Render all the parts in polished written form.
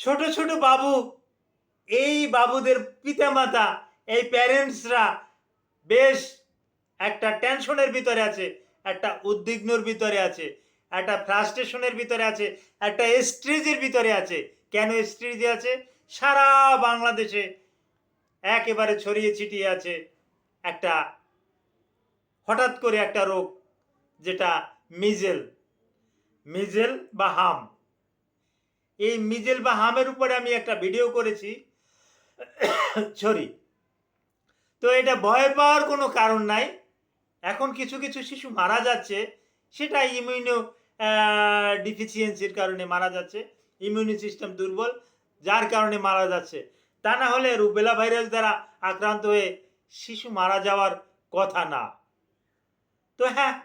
ছোট ছোট বাবু, এই বাবুদের পিতামাতা, এই প্যারেন্টসরা বেশ একটা টেনশনের ভিতরে আছে, একটা উদ্বিগ্নর ভিতরে আছে, একটা ফ্রাস্ট্রেশনের ভিতরে আছে, একটা স্ট্রেসের ভিতরে আছে। কেন স্ট্রেসে আছে? সারা বাংলাদেশে একেবারে ছড়িয়ে ছিটিয়ে আছে একটা হঠাৎ করে একটা রোগ, যেটা মিজেল মিজেল বা হাম। এই মিজেল বা হামের উপরে আমি একটা ভিডিও করেছি। সরি। তো এটা ভয় পাওয়ার কোনো কারণ নাই। এখন কিছু কিছু শিশু মারা যাচ্ছে, সেটা ইমিউনো ডিফিসিয়েন্সির কারণে মারা যাচ্ছে, ইমিউনি সিস্টেম দুর্বল, যার কারণে মারা যাচ্ছে। তা না হলে রুবেলা ভাইরাস দ্বারা আক্রান্ত হয়ে শিশু মারা যাওয়ার কথা না। তো হ্যাঁ,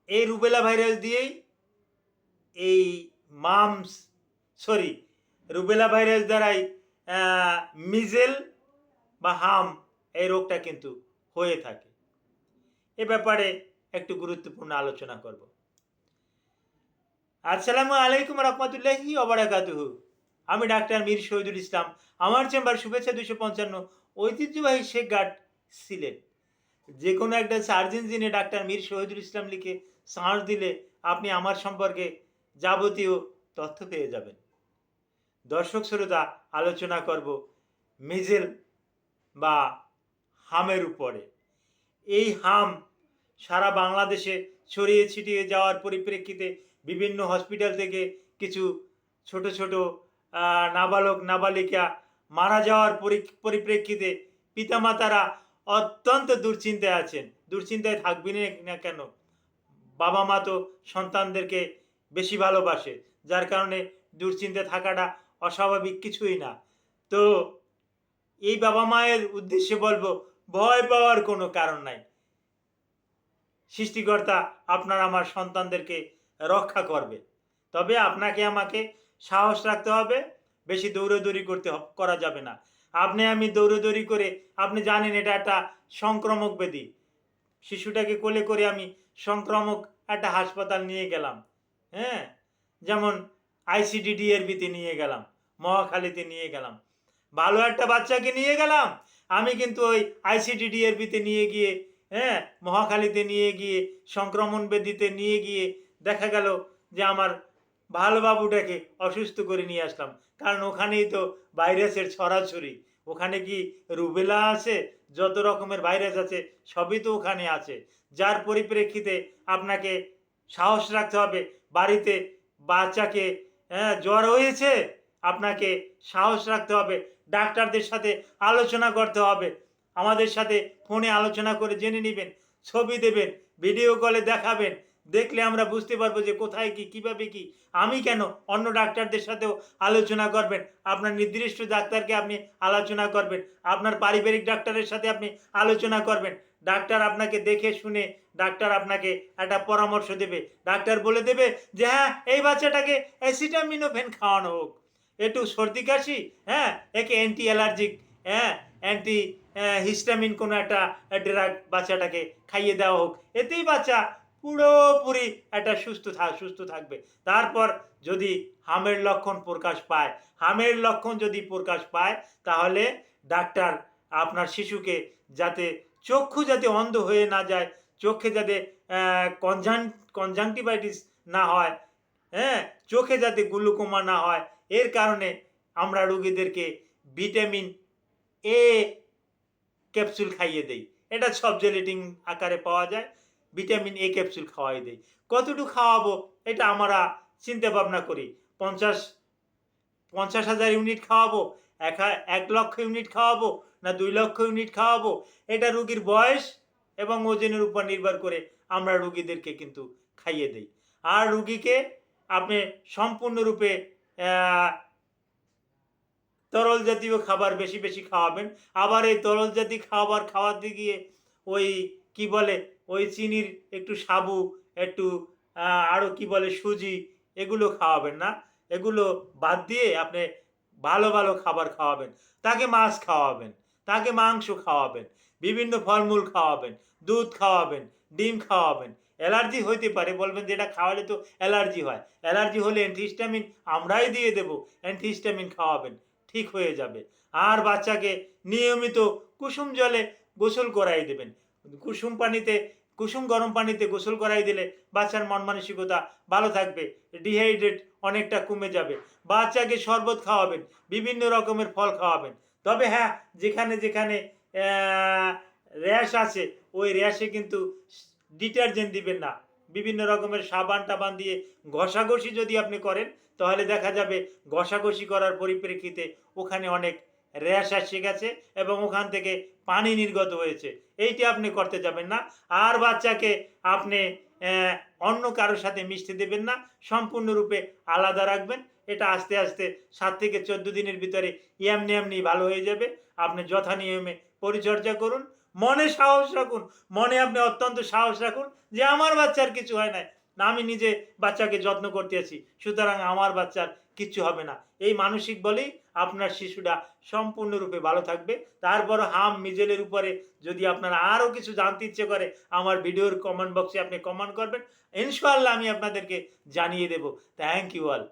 এই রুবেলা ভাইরাস দিয়েই এই মামস সরি রুবেলা ভাইরাস দ্বারাই মিজেল বা হাম এই রোগটা কিন্তু হয়ে থাকে। এ ব্যাপারে একটু গুরুত্বপূর্ণ আলোচনা করব। আসসালামু আলাইকুম রহমতুল্লাহি ওবারাকাতুহু। আমি ডাক্তার মীর শহীদুল ইসলাম। আমার চেম্বার শুভেচ্ছা 255, ঐতিহ্যবাহী শেখঘাট, সিলেট। যে কোনো একটা সার্চ ইঞ্জিনে ডাক্তার মীর শহীদুল ইসলাম লিখে সার্চ দিলে আপনি আমার সম্পর্কে যাবতীয় তথ্য পেয়ে যাবেন। দর্শক শ্রোতা, আলোচনা করব মিজেল বা হামের উপরে। এই হাম সারা বাংলাদেশে ছড়িয়ে ছিটিয়ে যাওয়ার পরিপ্রেক্ষিতে বিভিন্ন হসপিটাল থেকে কিছু ছোট ছোট নাবালক নাবালিকা মারা যাওয়ার পরিপ্রেক্ষিতে পিতামাতারা অত্যন্ত দুশ্চিন্তায় আছেন। দুশ্চিন্তায় থাকবেন না কেন? বাবা মা তো সন্তানদেরকে বেশি ভালোবাসে, যার কারণে দুশ্চিন্তায় থাকাটা অস্বাভাবিক কিছুই না। তো এই বাবা মায়ের উদ্দেশ্যে বলবো, ভয় পাওয়ার কোনো কারণ নাই। সৃষ্টিকর্তা আপনার আমার সন্তানদেরকে রক্ষা করবে। তবে আপনাকে আমাকে সাহস রাখতে হবে, বেশি দৌড়াদৌড়ি করা যাবে না। আপনি আমি দৌড়াদৌড়ি করে, আপনি জানেন এটা একটা সংক্রামক ব্যাধি। শিশুটাকে কোলে করে আমি সংক্রামক একটা হাসপাতাল নিয়ে গেলাম, হ্যাঁ, যেমন আইসিডিডিআরবিতে নিয়ে গেলাম, মহাখালীতে নিয়ে গেলাম, ভালো একটা বাচ্চাকে নিয়ে গেলাম। আমি কিন্তু ওই আইসিডিডিআরবিতে নিয়ে গিয়ে, হ্যাঁ, মহাখালীতে নিয়ে গিয়ে, সংক্রমণ ব্যাধিতে নিয়ে গিয়ে দেখা গেল যে আমার ভালো বাবুটাকে অসুস্থ করে নিয়ে আসলাম। কারণ ওখানেই তো ভাইরাসের ছড়াছড়ি। ওখানে কি রুবেলা আছে? যত রকমের ভাইরাস আছে সবই তো ওখানে আছে। যার পরিপ্রেক্ষিতে আপনাকে সাহস রাখতে হবে। বাড়িতে বাচ্চাকে, হ্যাঁ, জ্বর হয়েছে, আপনাকে সাহস রাখতে হবে, ডাক্তারদের সাথে আলোচনা করতে হবে। আমাদের সাথে ফোনে আলোচনা করে জেনে নেবেন, ছবি দেবেন, ভিডিও কলে দেখাবেন। দেখলে আমরা বুঝতে পারবো যে কোথায় কি, কিভাবে কি। আমি কেন, অন্য ডাক্তারদের সাথেও আলোচনা করবেন। আপনার নির্দিষ্ট ডাক্তারকে আপনি আলোচনা করবেন, আপনার পারিবারিক ডাক্তারের সাথে আপনি আলোচনা করবেন। ডাক্তার আপনাকে দেখে শুনে ডাক্তার আপনাকে একটা পরামর্শ দেবে। ডাক্তার বলে দেবে যে হ্যাঁ, এই বাচ্চাটাকে অ্যাসিটামিনোফেন খাওয়ানো হোক। একটু সর্দি কাশি, হ্যাঁ, একে অ্যান্টি অ্যালার্জিক, হ্যাঁ, অ্যান্টি হিস্টামিন কোনো একটা ড্রাগ বাচ্চাটাকে খাইয়ে দেওয়া হোক। এতেই বাচ্চা পুরোপুরি একটা সুস্থ থাকবে। তারপর যদি হামের লক্ষণ প্রকাশ পায়, হামের লক্ষণ যদি প্রকাশ পায়, তাহলে ডাক্তার আপনার শিশুকে যাতে চক্ষু যাতে অন্ধ হয়ে না যায়, চোখে যাতে কনজাংটিভাইটিস না হয়, হ্যাঁ, চোখে যাতে গ্লুকোমা না হয়, এর কারণে আমরা রোগীদেরকে ভিটামিন এ ক্যাপসুল খাইয়ে দেই। এটা সব জেলেটিন আকারে পাওয়া যায়, ভিটামিন এ ক্যাপসুল খাওয়াই দেই। কতটুকু খাওয়াবো এটা আমরা চিন্তা ভাবনা করি। 50,000 ইউনিট খাওয়াবো, 1 লক্ষ ইউনিট খাওয়াবো, না 2 লক্ষ ইউনিট খাওয়াবো, এটা রুগীর বয়স এবং ওজনের উপর নির্ভর করে আমরা রুগীদেরকে কিন্তু খাইয়ে দেই। আর রুগীকে আপনি সম্পূর্ণরূপে তরল জাতীয় খাবার বেশি বেশি খাওয়াবেন। আবার এই তরল জাতীয় খাবার খাওয়াতে গিয়ে ওই কি বলে, ওই চিনির একটু সাবু, একটু আরও কি বলে সুজি, এগুলো খাওয়াবেন না। এগুলো বাদ দিয়ে আপনি ভালো ভালো খাবার খাওয়াবেন। তাকে মাছ খাওয়াবেন, তাকে মাংস খাওয়াবেন, বিভিন্ন ফলমূল খাওয়াবেন, দুধ খাওয়াবেন, ডিম খাওয়াবেন। অ্যালার্জি হইতে পারে, বলবেন যে এটা খাওয়ালে তো অ্যালার্জি হয়। অ্যালার্জি হলে অ্যান্টিহিস্টামিন আমরাই দিয়ে দেব, অ্যান্টিহিস্টামিন খাওয়াবেন, ঠিক হয়ে যাবে। আর বাচ্চাকে নিয়মিত কুসুম জলে গোসল করাই দেবেন। কুসুম পানিতে, কুসুম গরম পানিতে গোসল করাই দিলে বাচ্চার মন মানসিকতা ভালো থাকবে, ডিহাইড্রেট অনেকটা কমে যাবে। বাচ্চাকে শরবত খাওয়াবেন, বিভিন্ন রকমের ফল খাওয়াবেন। তবে হ্যাঁ, যেখানে যেখানে র্যাশ আছে ওই র্যাশে কিন্তু ডিটারজেন্ট দিবেন না। বিভিন্ন রকমের সাবান-টাবান দিয়ে ঘষাঘষি যদি আপনি করেন, তাহলে দেখা যাবে ঘষাঘষি করার পরিপ্রেক্ষিতে ওখানে অনেক র্যাশ এসে গেছে এবং ওখান থেকে পানি নির্গত হয়েছে। এইটি আপনি করতে যাবেন না। আর বাচ্চাকে আপনি অন্য কারো সাথে মিশতে দেবেন না। সম্পূর্ণরূপে আলাদা রাখবেন। এটা আস্তে, আস্তে ৭ থেকে ১৪ দিনের ভিতরে এমনি, এমনি ভালো হয়ে যাবে। আপনি যথা নিয়মে পরিচর্যা করুন। মনে সাহস রাখুন। মনে আপনি অত্যন্ত সাহস রাখুন যে আমার বাচ্চার কিছু হয় নাই। না, আমি নিজে বাচ্চাকে যত্ন করতে আছি। সুতরাং আমার বাচ্চার কিচ্ছু হবে না। এই মানসিক বলেই আপনার শিশুটা সম্পূর্ণরূপে ভালো থাকবে। তারপরও হাম মিজেলের উপরে যদি আপনার আরও কিছু জানতে ইচ্ছে করে, আমার ভিডিওর কমেন্ট বক্সে আপনি কমেন্ট করবেন। ইনশাআল্লাহ আমি আপনাদেরকে জানিয়ে দেব। Thank you all.